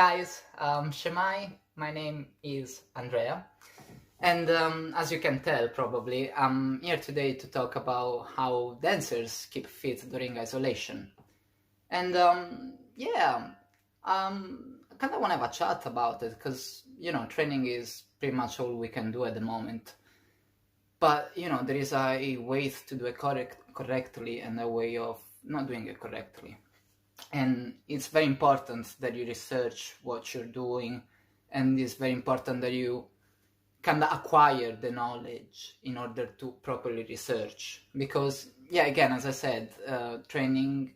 guys, Shemai, my name is Andrea, and as you can tell probably, I'm here today to talk about how dancers keep fit during isolation. And I kind of want to have a chat about it because, training is pretty much all we can do at the moment. But, there is a way to do it correctly and a way of not doing it correctly. And it's very important that you research what you're doing, and it's very important that you kind of acquire the knowledge in order to properly research. Because, again, as I said, training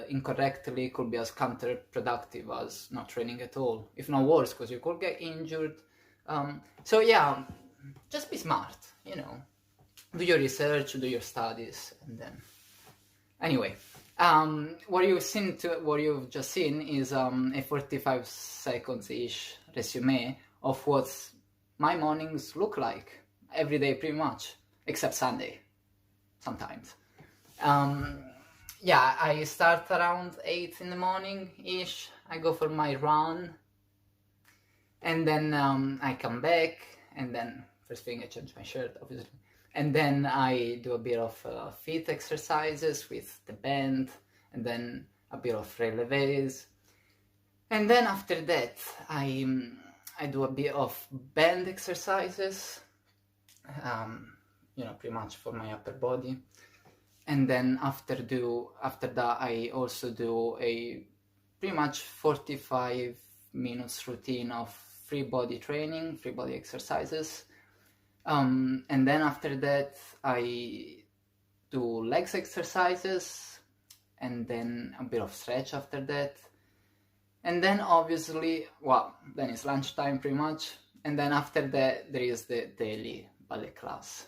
incorrectly could be as counterproductive as not training at all, if not worse, because you could get injured. Just be smart, do your research, do your studies, and then anyway, what you've just seen is a 45 seconds ish resume of what my mornings look like every day, pretty much, except Sunday sometimes. I start around 8 in the morning ish. I go for my run, and then I come back, and then first thing I change my shirt, obviously, and then I do a bit of feet exercises with the band, and then a bit of releves, and then after that I do a bit of band exercises, pretty much for my upper body. And then after that I also do a pretty much 45 minutes routine of free body training, free body exercises. And then after that I do legs exercises, and then a bit of stretch after that. And then obviously, then it's lunchtime pretty much. And then after that there is the daily ballet class.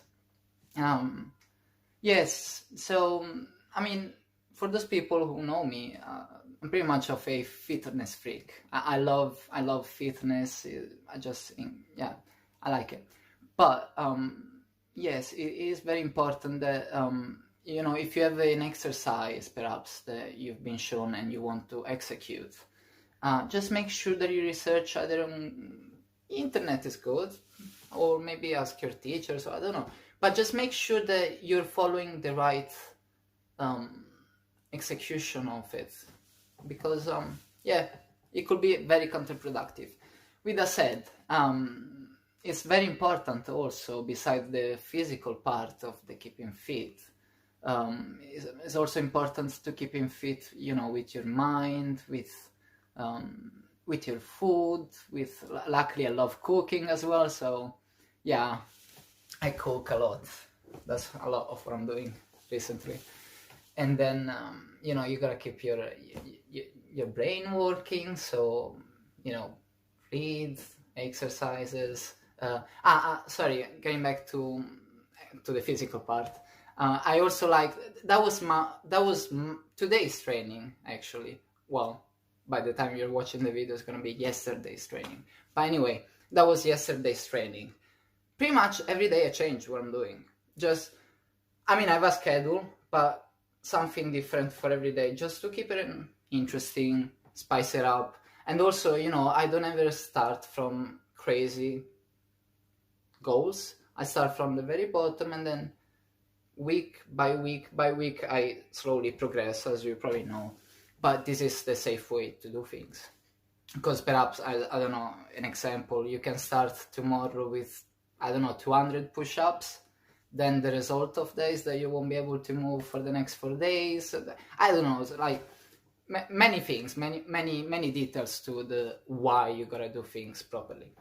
Yes, so, for those people who know me, I'm pretty much of a fitness freak. I love fitness. I like it. But, yes, it is very important that, if you have an exercise, perhaps, that you've been shown and you want to execute, just make sure that you research either on internet is good, or maybe ask your teacher, so I don't know. But just make sure that you're following the right execution of it, because it could be very counterproductive. With that said, it's very important also, besides the physical part of the keeping fit, it's also important to keeping fit, with your mind, with your food, luckily I love cooking as well, so yeah, I cook a lot. That's a lot of what I'm doing recently. And then, you gotta keep your brain working. So, read, exercises. Sorry, getting back to the physical part. I also that was today's training, actually. Well, by the time you're watching the video, it's gonna be yesterday's training. But anyway, that was yesterday's training. Pretty much every day I change what I'm doing. I have a schedule, but something different for every day, just to keep it interesting, spice it up. And also, I don't ever start from crazy goals. I start from the very bottom, and then week by week I slowly progress, as you probably know. But this is the safe way to do things. Because perhaps, I don't know, an example, you can start tomorrow with 200 push-ups, then the result of that is that you won't be able to move for the next 4 days. I don't know, it's like many things, many details to the why you gotta do things properly.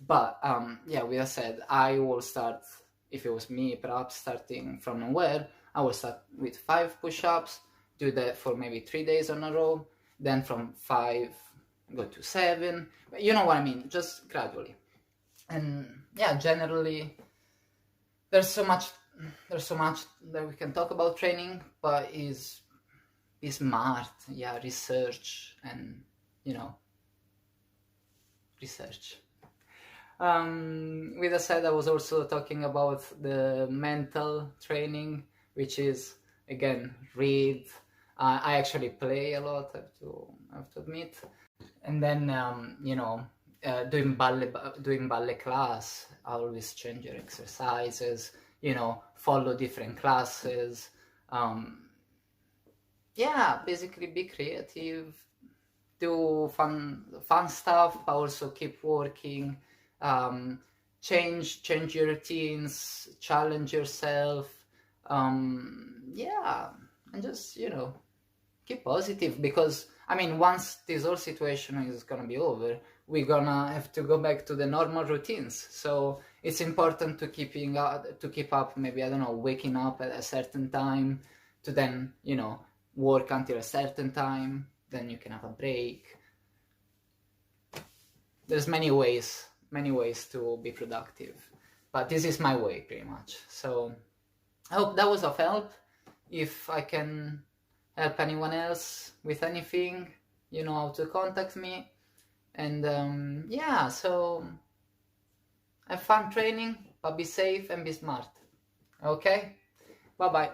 But with that said, I will start, if it was me, perhaps starting from nowhere, I will start with 5 push-ups, do that for maybe 3 days in a row, then from 5 go to 7, you know what I mean, just gradually. And generally there's so much that we can talk about training, but is smart, research, and research. With that said, I was also talking about the mental training, which is, again, read, I actually play a lot, I have to admit. And then doing ballet class, always change your exercises, follow different classes. Yeah, basically be creative, do fun stuff, but also keep working. Change your routines, challenge yourself. Yeah, and just keep positive, because I mean, once this whole situation is gonna be over, we're gonna have to go back to the normal routines. So it's important to keep up. Maybe, I don't know, waking up at a certain time, to then work until a certain time. Then you can have a break. There's many ways to be productive, but this is my way pretty much. So I hope that was of help. If I can help anyone else with anything, you know how to contact me. And yeah, so have fun training, but be safe and be smart. Okay? Bye bye.